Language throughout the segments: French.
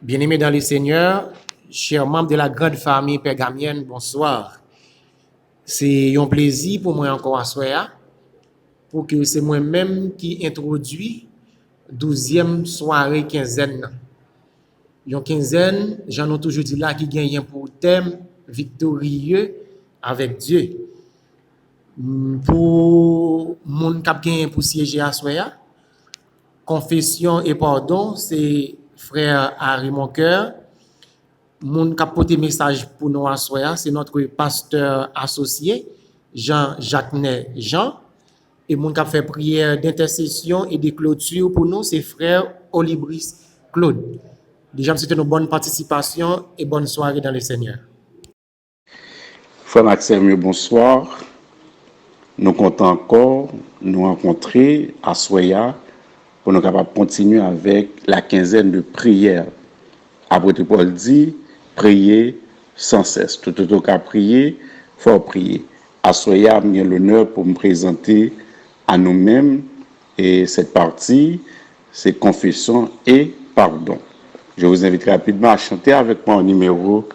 Bien-aimés dans le Seigneur, chers membres de la grande famille pergamienne, bonsoir. C'est un plaisir pour moi encore à soir, pour que c'est moi-même qui introduit 12e soirée quinzaine. Une quinzaine, j'en ai toujours dit là, qui gagne pour thème victorieux avec Dieu. Pour mon cap gagne pour siéger à soir, confession et pardon, c'est frère Harry Moncoeur. Mon capote message pour nous à soir, c'est notre pasteur associé, Jean-Jacques Jean. Et mon cap fait prière d'intercession et de clôture pour nous, c'est frère Olibris Claude. Déjà, c'était une bonne participation et bonne soirée dans le Seigneur. Frère Maxime, bonsoir. Nous comptons encore nous rencontrer à Soya pour nous capables de continuer avec la quinzaine de prières. Apôtre Paul dit, priez sans cesse. Tout au cas prier, faut prier. À Soya, j'ai l'honneur pour me présenter à nous-mêmes et cette partie, c'est confession et pardon. Je vous invite rapidement à chanter avec moi au numéro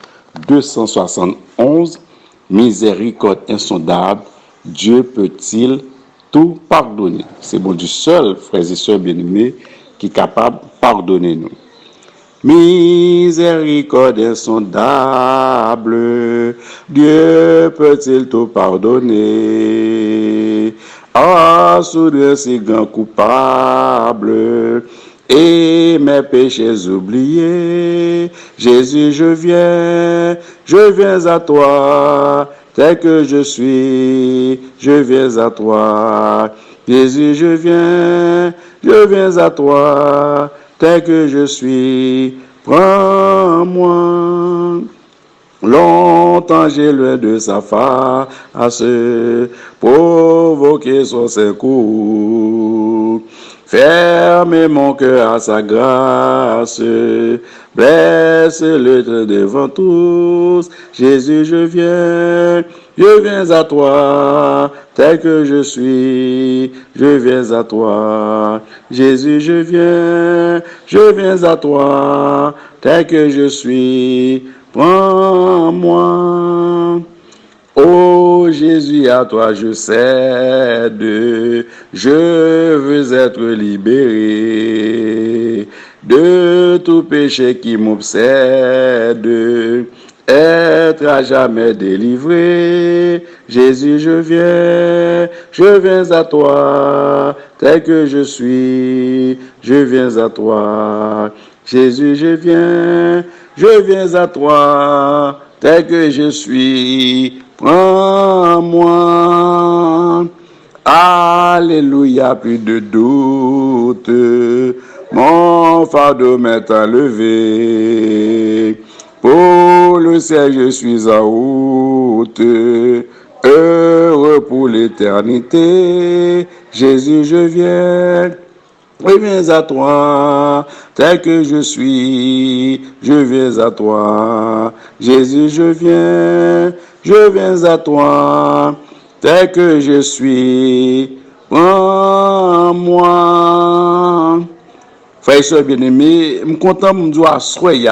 271, Miséricorde insondable, Dieu peut-il tout pardonner? C'est bon du seul, frères et sœurs bien-aimés, qui est capable de pardonner nous. Miséricorde insondable, Dieu peut-il tout pardonner? Ah, soudain si grand coupable, et mes péchés oubliés, Jésus, je viens à toi, tel que je suis, je viens à toi. Jésus, je viens à toi, tel que je suis, prends-moi. Longtemps j'ai loin de sa face, provoqué son secours. Fermez mon cœur à sa grâce, blesse-le devant tous. Jésus, je viens à toi, tel que je suis, je viens à toi. Jésus, je viens à toi, tel que je suis, prends-moi. Ô Jésus, à toi je cède, je veux être libéré de tout péché qui m'obsède, être à jamais délivré. Jésus, je viens à toi, tel que je suis, je viens à toi. Jésus, je viens à toi, tel que je suis, prends-moi. Alléluia, plus de doute, mon fardeau m'est enlevé. Pour le ciel, je suis en route, heureux pour l'éternité. Jésus, je viens à toi, tel que je suis, je viens à toi. Jésus, je viens à toi, tel que je suis, prends-moi. Frères et sœurs bien-aimés, je suis content de me dire, soyez,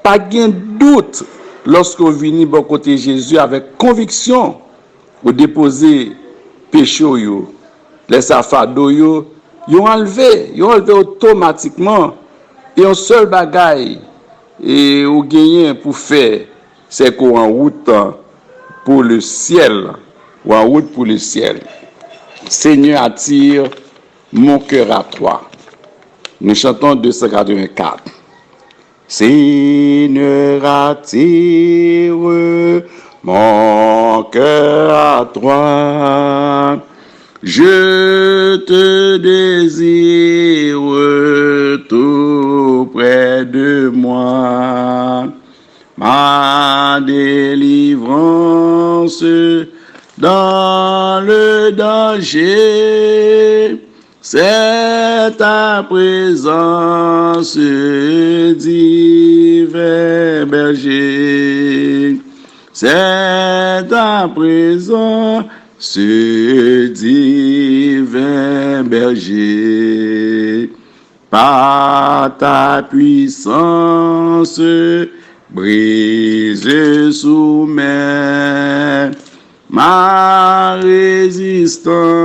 pas de doute, lorsque vous venez bon côté Jésus avec conviction, vous déposez péché, les fardeaux, ils ont enlevé automatiquement. Et un seul bagaille et au gagner pour faire, c'est qu'on en route pour le ciel, ou en route pour le ciel. Seigneur, attire mon cœur à toi. Nous chantons 284. Seigneur, attire mon cœur à toi. Je te désire tout près de moi. Ma délivrance dans le danger, c'est ta présence, divin berger. C'est ta présence, ce divin berger. par ta puissance, brise soumet ma résistance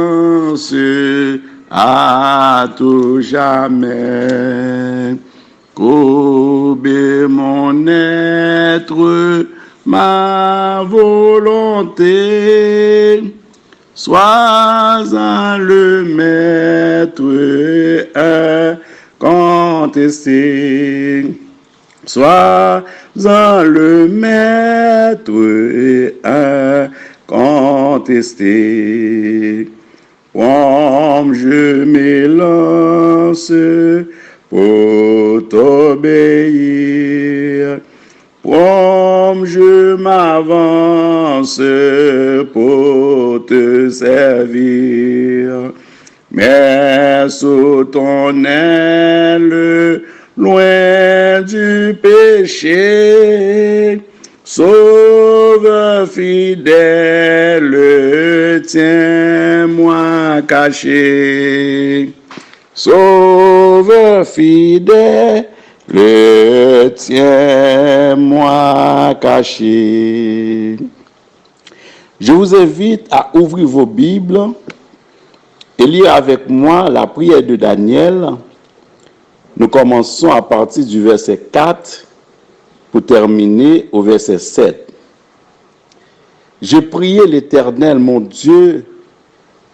à tout jamais. Courbe mon être, ma volonté, sois-en le maître incontesté. Sois-en le maître incontesté. Comme je m'élance pour t'obéir, comme je m'avance pour te servir, mais sous ton aile, loin du péché, Sauveur fidèle, tiens-moi caché. Sauveur fidèle, tiens-moi caché. Je vous invite à ouvrir vos Bibles et lire avec moi la prière de Daniel. Nous commençons à partir du verset 4 pour terminer au verset 7. J'ai prié l'Éternel, mon Dieu,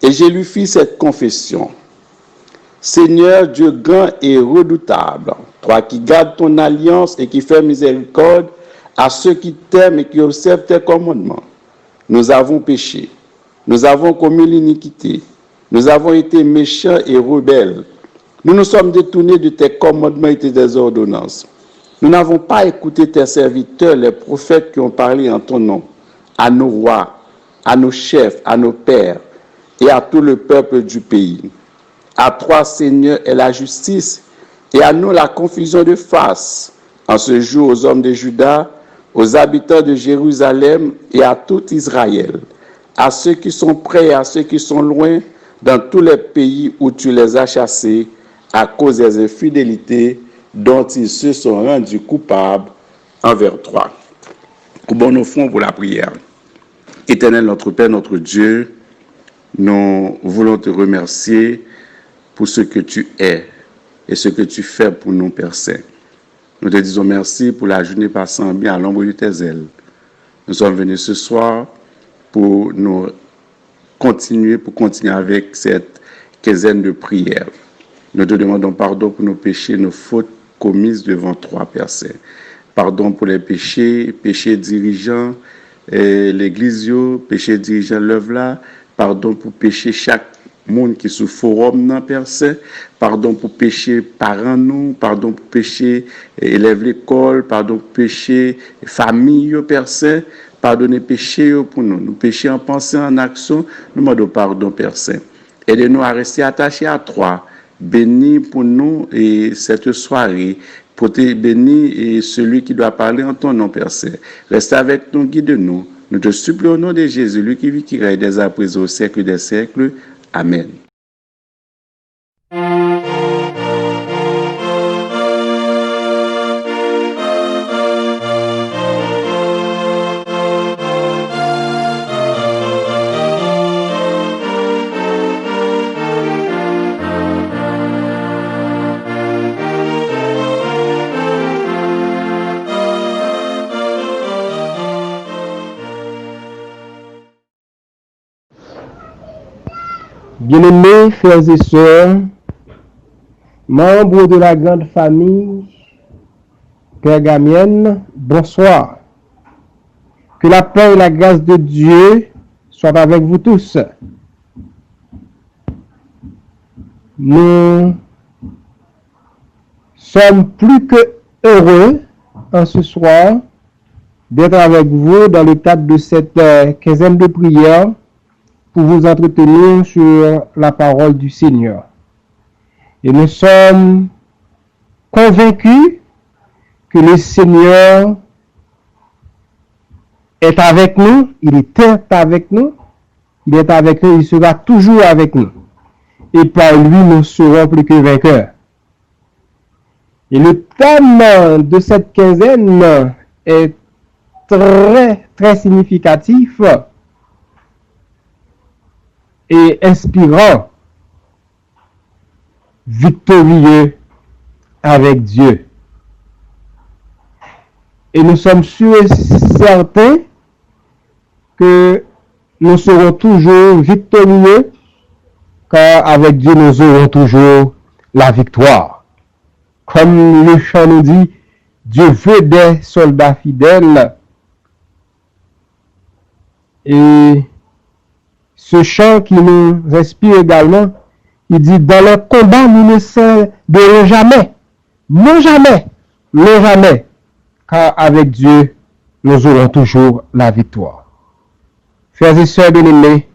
et je lui fis cette confession. Seigneur Dieu grand et redoutable, toi qui gardes ton alliance et qui fais miséricorde à ceux qui t'aiment et qui observent tes commandements. Nous avons péché, nous avons commis l'iniquité, nous avons été méchants et rebelles. Nous nous sommes détournés de tes commandements et de tes ordonnances. Nous n'avons pas écouté tes serviteurs, les prophètes qui ont parlé en ton nom, à nos rois, à nos chefs, à nos pères et à tout le peuple du pays. À toi, Seigneur, est la justice et à nous la confusion de face. En ce jour, aux hommes de Juda, aux habitants de Jérusalem et à tout Israël, à ceux qui sont près et à ceux qui sont loin, dans tous les pays où tu les as chassés, à cause des infidélités dont ils se sont rendus coupables envers toi. Courbons nos fronts pour la prière. Éternel notre Père, notre Dieu, nous voulons te remercier pour ce que tu es et ce que tu fais pour nous, Père Saint. Nous te disons merci pour la journée passant bien à l'ombre de tes ailes. Nous sommes venus ce soir pour continuer avec cette quinzaine de prières. Nous te demandons pardon pour nos péchés, nos fautes commises devant toi, Père Saint. Pardon pour les péchés dirigeants l'Église, péchés dirigeants l'œuvre là. Pardon pour péché chaque monde qui est sous forum, non, Père Saint. Pardon pour péché parents, nous. Pardon pour péché élève l'école. Pardon pour péché famille, Père Saint. Pardonnez péché pour nous. Nous péchés en pensée, en action. Nous demandons pardon, Père Saint. Aidez-nous à rester attachés à toi. Bénis pour nous et cette soirée. Pour te bénir et celui qui doit parler en ton nom, Père Saint. Reste avec nous, guide-nous. Nous te supplions au nom de Jésus, lui qui vit, qui règne dès à présent au siècle des siècles. Amen. Bien-aimés frères et sœurs, membres de la grande famille pergamienne, bonsoir. Que la paix et la grâce de Dieu soient avec vous tous. Nous sommes plus que heureux en ce soir d'être avec vous dans le cadre de cette quinzaine de prières pour vous entretenir sur la parole du Seigneur. Et nous sommes convaincus que le Seigneur est avec nous, il était avec nous, il est avec nous, il sera toujours avec nous. Et par lui, nous serons plus que vainqueurs. Et le thème de cette quinzaine est très significatif et inspirant. Victorieux avec Dieu. Et nous sommes sûrs et certains que nous serons toujours victorieux, car avec Dieu nous aurons toujours la victoire. Comme le chant nous dit, Dieu veut des soldats fidèles. Et ce chant qui nous inspire également, il dit, dans le combat, nous ne céderons jamais. Non jamais. Non jamais. Car avec Dieu, nous aurons toujours la victoire. Frères et sœurs bien-aimés,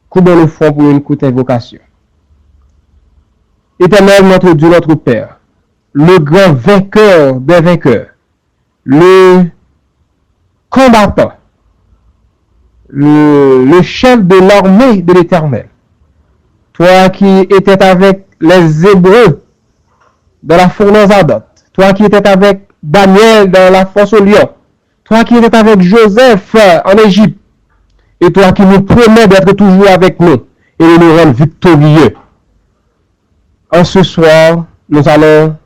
courbons le front pour une courte invocation. Éternel, notre Dieu, notre Père, le grand vainqueur des vainqueurs, le combattant, le chef de l'armée de l'Éternel, toi qui étais avec les Hébreux dans la fournaise ardente, toi qui étais avec Daniel dans la fosse au lion, toi qui étais avec Joseph en Égypte, et toi qui nous promets d'être toujours avec nous et de nous rendre victorieux. En ce soir, nous allons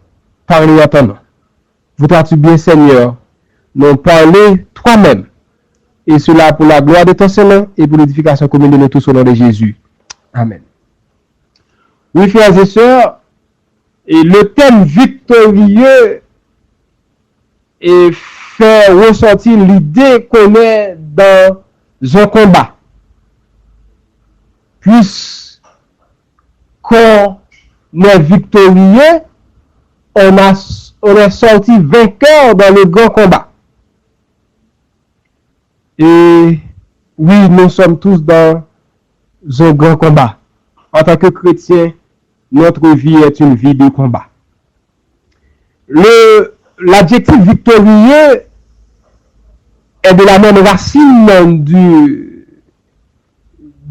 parler à ton nom. Voudras-tu bien, Seigneur, nous parler toi-même, et cela pour la gloire de ton Seigneur et pour l'édification commune de nous tous au nom de Jésus. Amen. Oui, frères et sœurs, et le thème victorieux et fait ressortir l'idée qu'on est dans un combat. Puisqu'on est victorieux, on est sorti vainqueur dans le grand combat. Et oui, nous sommes tous dans un grand combat. En tant que chrétiens, notre vie est une vie de combat. L'adjectif victorieux est de la même racine du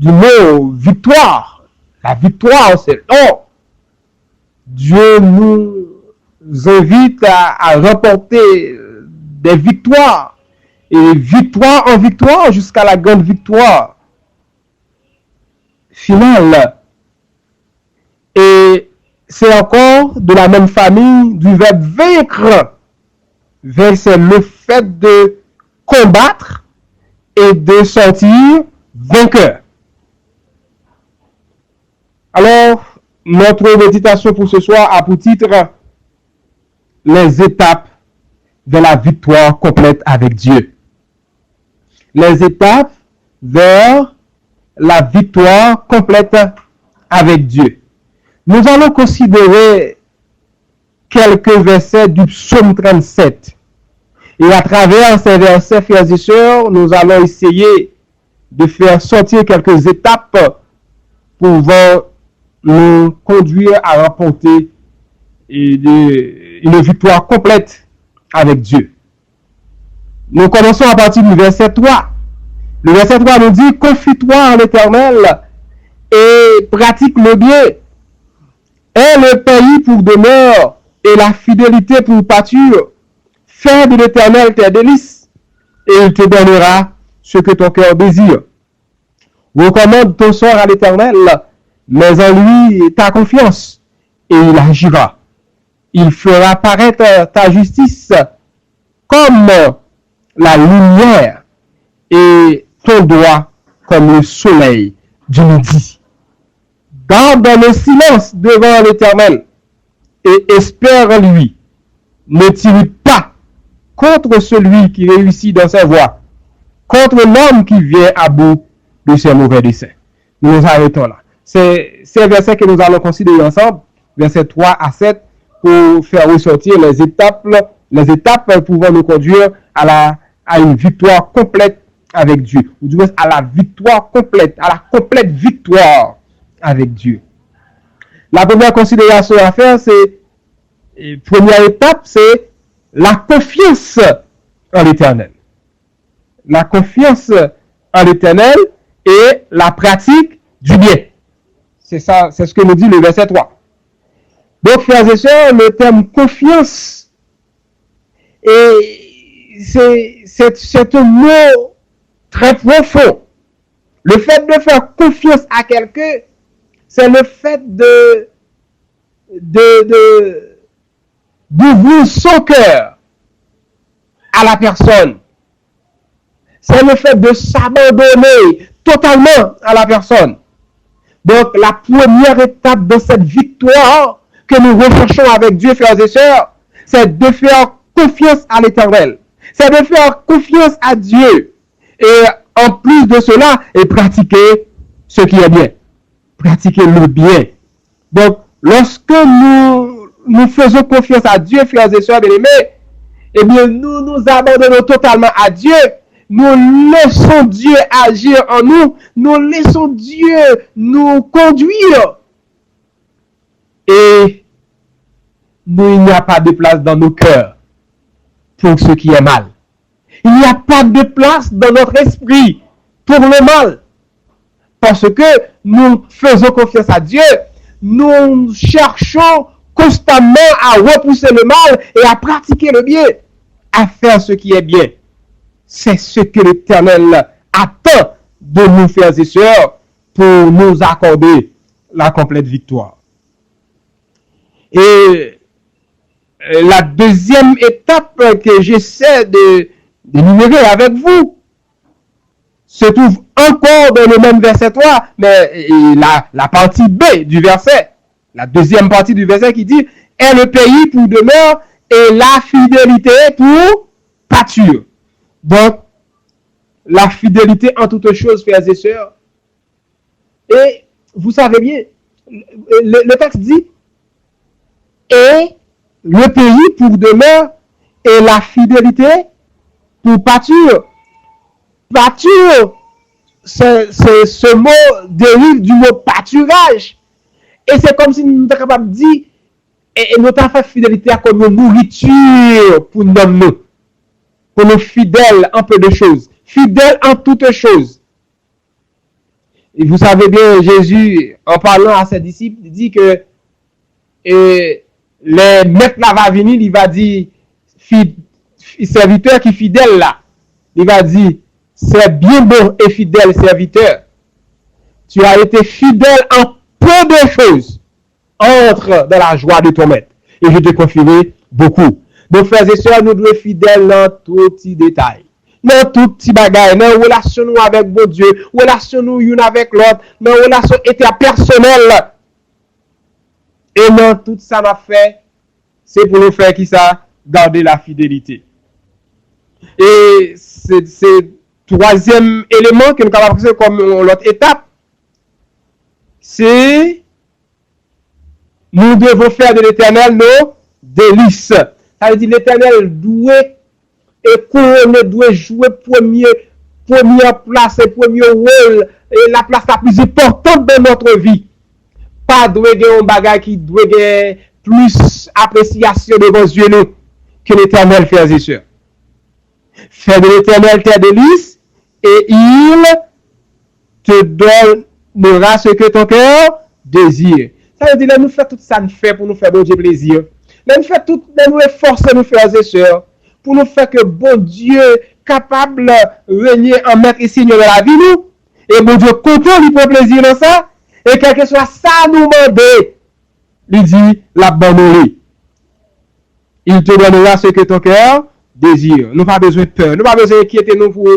mot victoire. La victoire, c'est l'or. Dieu nous invite à remporter des victoires. Et victoire en victoire jusqu'à la grande victoire finale. Et c'est encore de la même famille du verbe vaincre. Vaincre, c'est le fait de combattre et de sortir vainqueur. Alors, notre méditation pour ce soir a pour titre les étapes de la victoire complète avec Dieu. Les étapes vers la victoire complète avec Dieu. Nous allons considérer quelques versets du psaume 37. Et à travers ces versets, frères et sœurs, nous allons essayer de faire sortir quelques étapes pouvant nous conduire à remporter une victoire complète avec Dieu. Nous commençons à partir du verset 3. Le verset 3 nous dit « Confie-toi en l'Éternel et pratique le bien. Aie le pays pour demeure et la fidélité pour pâture. Fais de l'Éternel tes délices et il te donnera ce que ton cœur désire. Recommande ton sort à l'Éternel, mais en lui ta confiance, et il agira. Il fera paraître ta justice comme la lumière et ton droit comme le soleil du midi. Garde le silence devant l'Éternel et espère en lui. Ne t'irrite pas contre celui qui réussit dans sa voie, contre l'homme qui vient à bout de ses mauvais desseins. Nous nous arrêtons là. C'est ces versets que nous allons considérer ensemble, versets 3 à 7, pour faire ressortir les étapes pouvant nous conduire à une victoire complète avec Dieu, ou du moins à la victoire complète, à la complète victoire avec Dieu. La première considération à faire, première étape, c'est la confiance en l'Éternel. La confiance en l'Éternel et la pratique du bien. C'est ça, c'est ce que nous dit le verset 3. Donc, frères et sœurs, le terme confiance, c'est un mot très profond. Le fait de faire confiance à quelqu'un, c'est le fait d'ouvrir son cœur à la personne. C'est le fait de s'abandonner totalement à la personne. Donc, la première étape de cette victoire que nous recherchons avec Dieu, frères et sœurs, c'est de faire confiance à l'Éternel. C'est de faire confiance à Dieu. Et en plus de cela, et pratiquer ce qui est bien. Pratiquer le bien. Donc, lorsque nous faisons confiance à Dieu, frères et sœurs bien-aimés, eh bien, nous nous abandonnons totalement à Dieu. Nous laissons Dieu agir en nous. Nous laissons Dieu nous conduire. Et il n'y a pas de place dans nos cœurs pour ce qui est mal. Il n'y a pas de place dans notre esprit pour le mal. Parce que nous faisons confiance à Dieu. Nous cherchons constamment à repousser le mal et à pratiquer le bien, à faire ce qui est bien. C'est ce que l'Éternel attend de nous, frères et sœurs, pour nous accorder la complète victoire. Et la deuxième étape que j'essaie d'énumérer avec vous se trouve encore dans le même verset 3, mais la partie B du verset, la deuxième partie du verset qui dit « est le pays pour demeure et la fidélité pour pâture ». Donc, la fidélité en toutes choses, frères et sœurs. Et vous savez bien, le texte dit « et le pays pour demeure et la fidélité pour pâture ». Pâture, ce mot dérive du mot pâturage. Et c'est comme si nous étions capables de dire, et nous avons fait fidélité comme une nourriture pour nous. Pour nous fidèles en peu de choses. Fidèles en toutes choses. Et vous savez bien, Jésus, en parlant à ses disciples, dit que les maîtres là va venir, il va dire, serviteur qui est fidèle là, il va dire, c'est bien bon et fidèle serviteur. Tu as été fidèle en peu de choses. Entre dans la joie de ton maître. Et je te confierai beaucoup. Donc, frères et sœurs, nous devons être fidèles dans tout petit détail. Dans tout petit bagage. Dans relation nous avec bon Dieu. Relation nous une avec l'autre. Dans relation interpersonnelle. Et dans tout ça m'a fait, c'est pour nous faire qui ça? Garder la fidélité. Et c'est troisième élément que nous avons fait comme l'autre étape. C'est nous devons faire de l'Éternel nos délices. Ça veut dire l'Éternel doit et couronner, doit jouer première place et premier rôle et la place la plus importante de notre vie. Pas doit gagner un bagage qui doit gagner plus appréciation devant Dieu nous que l'Éternel, frères et sœurs. Fais de l'Éternel tes délices et il te donnera ce que ton cœur désire. Ça veut dire, là, nous faisons tout ça, nous fait pour nous faire bon Dieu plaisir. Là, nous faisons tout, nous efforcer, nous frères et sœurs, pour nous faire que bon Dieu capable de régner en maître et seigneur de la vie, nous. Et bon Dieu content, il prend plaisir dans ça. Et quel que soit ça, nous demander, il dit, l'abandonner. Il te donnera ce que ton cœur désire. Nous pas besoin de peur. Nous pas besoin d'inquiéter nous pour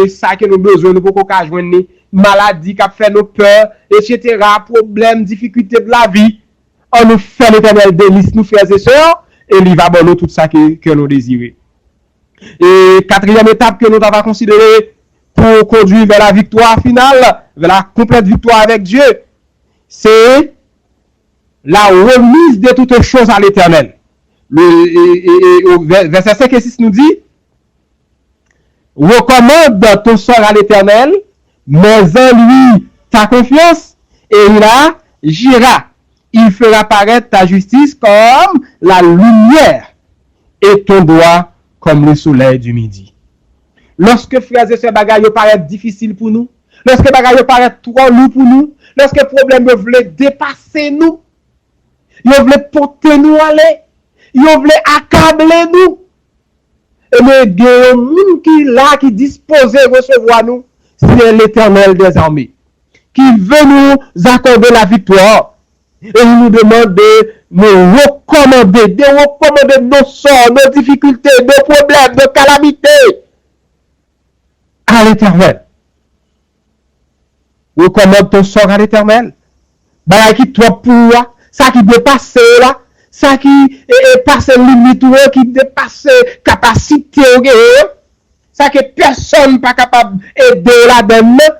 ça que nous besoin, nous pour qu'on joindre maladie qui a fait nos peurs, etc., problèmes, difficultés de la vie. On nous fait l'Éternel délice, nous frères et sœurs, et il va donner tout ça que nous désirons. Et quatrième étape que nous avons considérée pour conduire vers la victoire finale, vers la complète victoire avec Dieu, c'est la remise de toutes choses à l'Éternel. Verset 5 et 6 nous dit, recommande ton sort à l'Éternel, mais en lui ta confiance, et il agira. Il fera paraître ta justice comme la lumière et ton droit comme le soleil du midi. Lorsque, frères et sœurs, bagaille paraît difficile pour nous, lorsque bagaille paraît trop lourd pour nous, lorsque problème veut dépasser nous, Ils veulent porter nous aller. Ils veulent accabler nous. Et mais il y a un monde qui là, qui disposé de recevoir nous, c'est l'Éternel des armées, qui veut nous accorder la victoire. Et il nous demande de nous recommander nos sorts, nos difficultés, nos problèmes, nos calamités à l'Éternel. Recommande ton sort à l'Éternel. Bah, qui toi pour ça qui dépasse là, ça qui passe limite qui dépasse capacité, ça que personne pas capable d'aider là-dedans.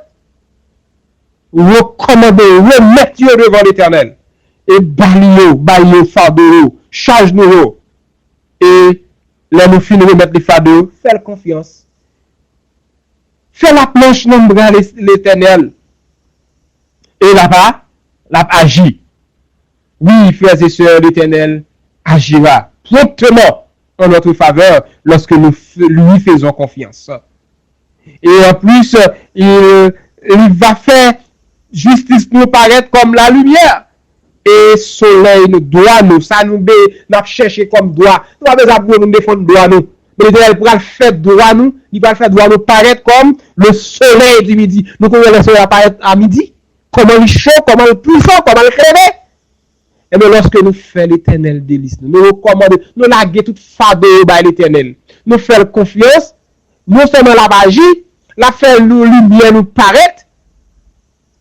Recommandez, remettez devant l'Éternel. Et baillez fardeau, charge-nous. Et là, nous finissons de mettre les fardeaux, faites confiance. Fais la planche nombrale l'Éternel. Et là-bas, agit. Oui, frères et sœurs, l'Éternel agira promptement en notre faveur lorsque nous lui faisons confiance. Et en plus, il va faire justice nous paraître comme la lumière. Et soleil nous doit nous, ça nous chercher comme droit. Nous avons besoin de nous défendre droit nous. Mais l'Éternel pourra le faire droit nous, il va le faire droit nous paraître comme le soleil du midi. Nous pouvons le soleil apparaître à midi. Comment il est chaud, comment il est puissant, comment il est créé. Et bien lorsque nous faisons l'Éternel délice, nous recommandons, nous laguer toute fardeau par l'Éternel. Nous faisons confiance, nous sommes la magie, la fait lumière nous paraître,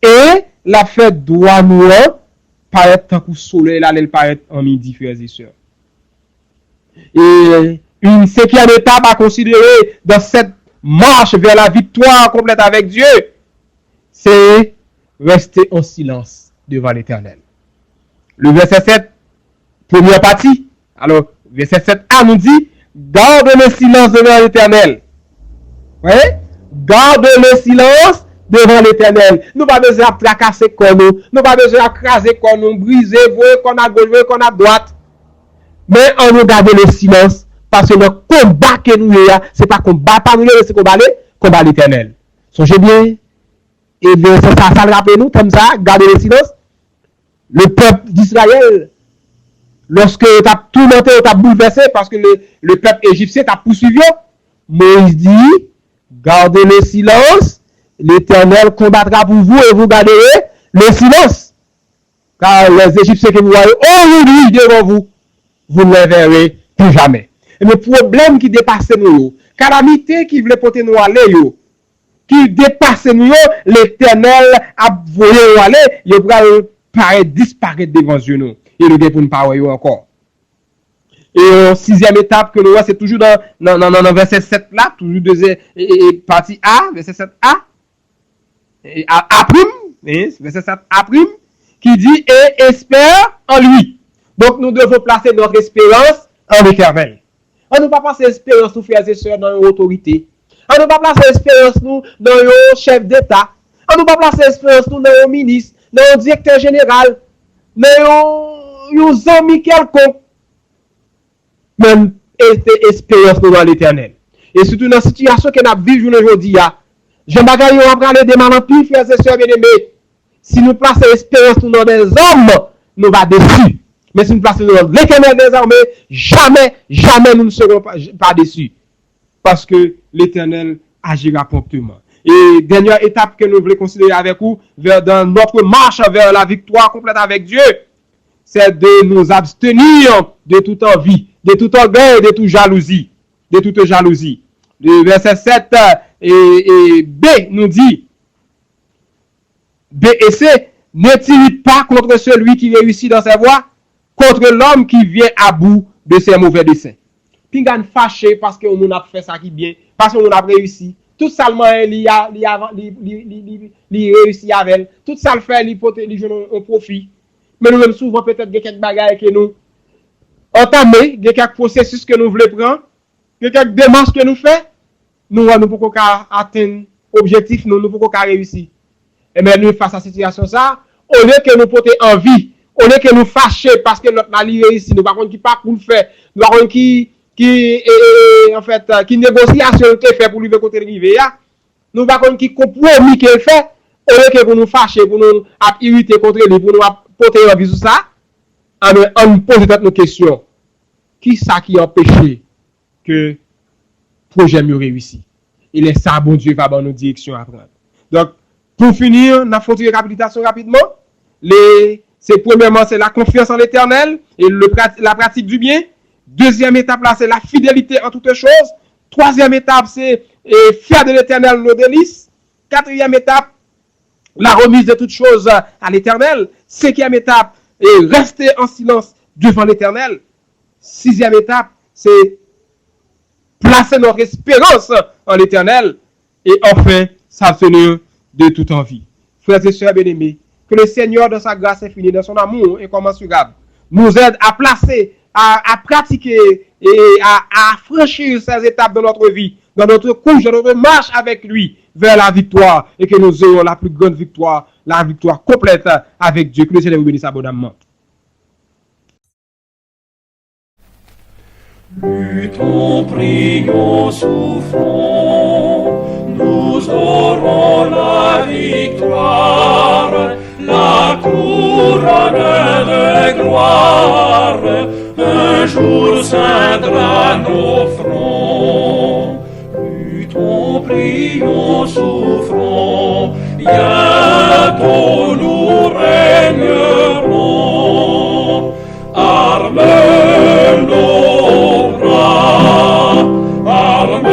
et la fait droit nous paraître tant que le soleil, là, elle paraît en midi, frères et sœurs. Et une cinquième étape à considérer dans cette marche vers la victoire complète avec Dieu, c'est rester en silence devant l'Éternel. Le verset 7, première partie. Alors, verset 7a nous dit, garde le silence devant l'Éternel. Oui? Garde le silence devant l'Éternel. Nous pas besoin de tracasser comme nous. Nous pas besoin de craser comme nous, briser, voir qu'on a gauche, voir qu'on a droite. Mais on nous garde le silence. Parce que le combat que nous avons, c'est pas combat par nous, c'est combat l'Éternel. Songez bien. Et bien, ça le rappelle nous, comme ça, garder le silence. Le peuple d'Israël, lorsque tu as tourmenté, tu as bouleversé, parce que le peuple égyptien t'a poursuivi, Moïse dit, gardez le silence, l'Éternel combattra pour vous et vous garderez le silence. Car les Égyptiens que vous voyez aujourd'hui devant vous, vous ne les verrez plus jamais. Et le problème qui dépasse nous, calamité qui voulait porter nous aller, qui dépasse nous, l'Éternel a voulu aller, il va disparaître devant nous. Et nous devons parler encore. Et sixième étape que nous voyons, c'est toujours dans verset 7 là, toujours deuxième partie A, verset 7a. Et A', verset 7a', qui dit et espère en lui. Donc nous devons placer notre espérance en l'Éternel. On ne peut pas placer espérance, nous frères et sœurs, dans l'autorité. On ne peut pas placer espérance, nous, dans le chef d'État. On ne peut pas placer espérance, nous, dans le ministre, dans le directeur général, dans les amis quelconque. Même espérance, nous, dans l'Éternel. Et surtout dans la situation que nous vivons aujourd'hui, Jean-Baptiste, on va parler des malempires, frères et sœurs bien-aimés. Si nous plaçons espérance, nous, dans des hommes, nous va déçus. Mais si nous plaçons dans l'Éternel des armées, jamais nous ne serons pas déçus. Parce que l'Éternel agira promptement. Et dernière étape que nous voulons considérer avec vous, dans notre marche vers la victoire complète avec Dieu, c'est de nous abstenir de toute envie, de toute orgueil, de toute jalousie. De toute jalousie. Le verset 7 et B nous dit, B et C, ne t'irrite pas contre celui qui réussit dans sa voie, contre l'homme qui vient à bout de ses mauvais desseins. Puis il fâché parce qu'on a fait ça qui bien, parce qu'on a réussi. Tout ça il réussit avec. Tout ça le fait, il joue un profit. Mais nous même souvent peut-être quelques bagages que nous entamés, quelques processus que nous voulons prendre, quelques démarches que nous faisons, nous ne pouvons pas atteindre l'objectif, nous ne pouvons pas réussir. Et bien nous face à cette situation ça, au lieu que nous porter envie, au lieu que nous fâcher parce que notre mali réussit, nous par contre qui pas pour le faire, nous par contre qui négociation qu'il fait pour lui côté river, nous par contre qui compromis qu'il fait, au lieu que pour nous fâcher, pour nous irriter contre lui, pour nous porter envie sur ça, Alors, on pose toutes nos questions. Qui ça qui empêche que projet mieux réussi? Il est ça, bon Dieu, va dans nos directions à prendre. Donc, pour finir, on a fait une réhabilitation rapidement. C'est premièrement, c'est la confiance en l'Éternel et la pratique du bien. Deuxième étape, là, c'est la fidélité en toutes choses. Troisième étape, c'est faire de l'Éternel nos délices. Quatrième étape, la remise de toutes choses à l'Éternel. Cinquième étape, rester en silence devant l'Éternel. Sixième étape, c'est placer notre espérance en l'Éternel. Et enfin, s'abstenir de toute envie. Frères et sœurs bien-aimés, que le Seigneur, dans sa grâce infinie, dans son amour incommensurable, nous aide à placer, à pratiquer et à franchir ces étapes de notre vie, dans notre course, dans notre marche avec lui vers la victoire, et que nous ayons la plus grande victoire, la victoire complète avec Dieu. Que le Seigneur vous bénisse abondamment. Luttons, prions, souffrons, nous aurons la victoire, la couronne de gloire, un jour ceindra nos fronts. Luttons, prions, souffrons, bientôt nous régnerons. Arme nos bras, arme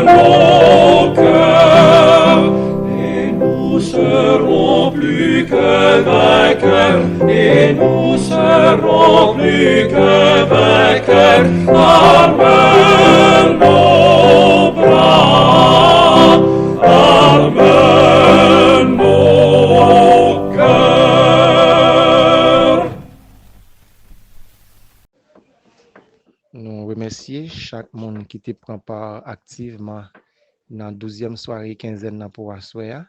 nos cœurs, et nous serons plus que vainqueurs, et nous serons plus que vainqueurs. Arme nos bras, arme nos cœurs. Nous remercions chaque monde qui te prend part activement dans la 12e soirée quinzaine pour Assoya.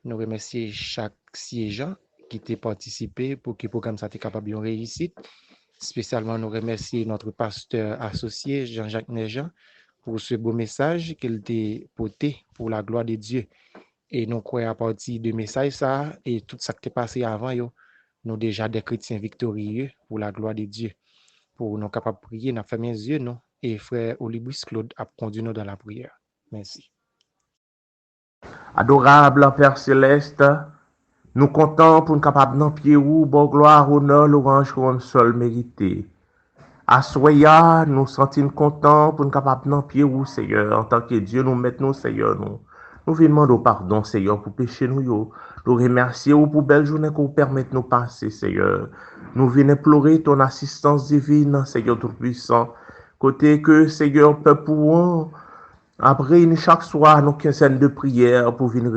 Nous remercions chaque siégeant qui t'a participé pour que le programme soit capable de réussir. Spécialement, nous remercions notre pasteur associé Jean-Jacques Négent pour ce beau message qu'il t'a porté pour la gloire de Dieu. Et nous croyons à partir de message ça et tout ça qui est passé avant, nous déjà des chrétiens victorieux pour la gloire de Dieu. Pour nous capables de prier, nous avons fait mes yeux, nous, et frère Olibus Claude a conduit nous dans la prière. Merci. Adorable Père Céleste, nous comptons pour nous capables d'en pied ou, bon gloire, honneur, louange, comme seul mérité. À Soya, nous sentons contents pour nous capables d'en pied ou, Seigneur, en tant que Dieu, nous mettons, Seigneur, nous. Nous venons demander pardon, Seigneur, pour pécher nous, yo. Nous remercions pour belle journée que vous permettez de nous passer, Seigneur. Nous venons implorer ton assistance divine, Seigneur Tout-Puissant. Côté que, Seigneur, peuple après chaque soir, nous quinzaine de prière pour venir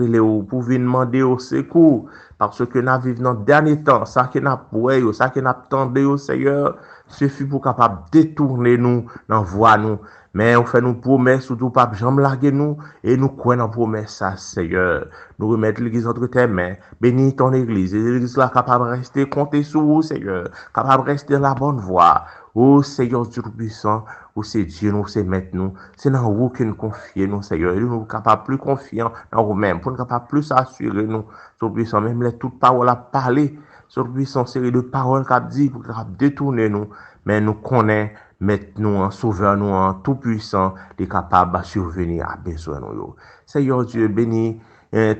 pour venir demander au secours. Parce que nous vivons dans le dernier temps, ça que nous avons ça que nous attendons, Seigneur, suffit pour capable détourner nous, dans voie nous. Mais on fait nous promesses, surtout pas jamais larguer nous, et nous croyons dans promesse ça, Seigneur. Nous remettons l'église entre tes mains, bénis ton église, et l'église là capable de rester compter sur vous, Seigneur, capable de rester dans la bonne voie. Oh Seigneur Dieu puissant, oh c'est Dieu nous, c'est maître nous, c'est dans vous que nous confions nous, Seigneur, et nous sommes capables plus confiants dans vous-même, pour nous capables plus assurer nous, sur puissant, même les toutes paroles à parler, sur puissant série de paroles qu'a dit, pour détourner nous, mais nous connaissons, mettez-nous en sauveur, nous en tout puissant, les capables de survenir à besoin nous. Seigneur Dieu, bénis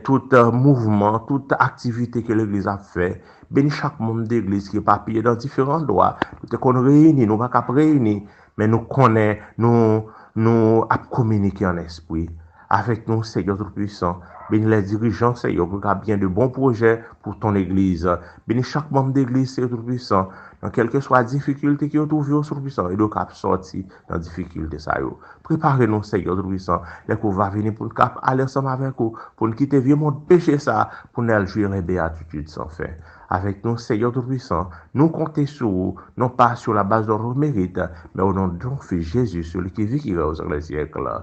tout mouvement, toute activité que l'Église a fait. Bénis chaque membre d'église qui est papillé dans différents endroits. Nous qu'on réunit, nous ne pas réunir, mais nous connaissons, nous communiquer en esprit. Avec nous, Seigneur Tout-Puissant, bénis les dirigeants, Seigneur, pour qu'il y ait bien de bons projets pour ton église. Bénis chaque membre d'église, Seigneur Tout-Puissant, dans quelle que soit la difficulté qui est trouvée au Tout-Puissant, et de cap sortir dans la difficulté. Préparez-nous, Seigneur Tout-Puissant, les qu'on va venir pour cap aller ensemble avec vous, pour nous quitter vieux monde péché ça, pour nous jouir les béatitudes sans fin. Avec nous, Seigneur Tout-Puissant, nous comptons sur vous, non pas sur la base de nos mérites, mais au nom de ton Fils Jésus, celui qui vit, qui règne aux siècles.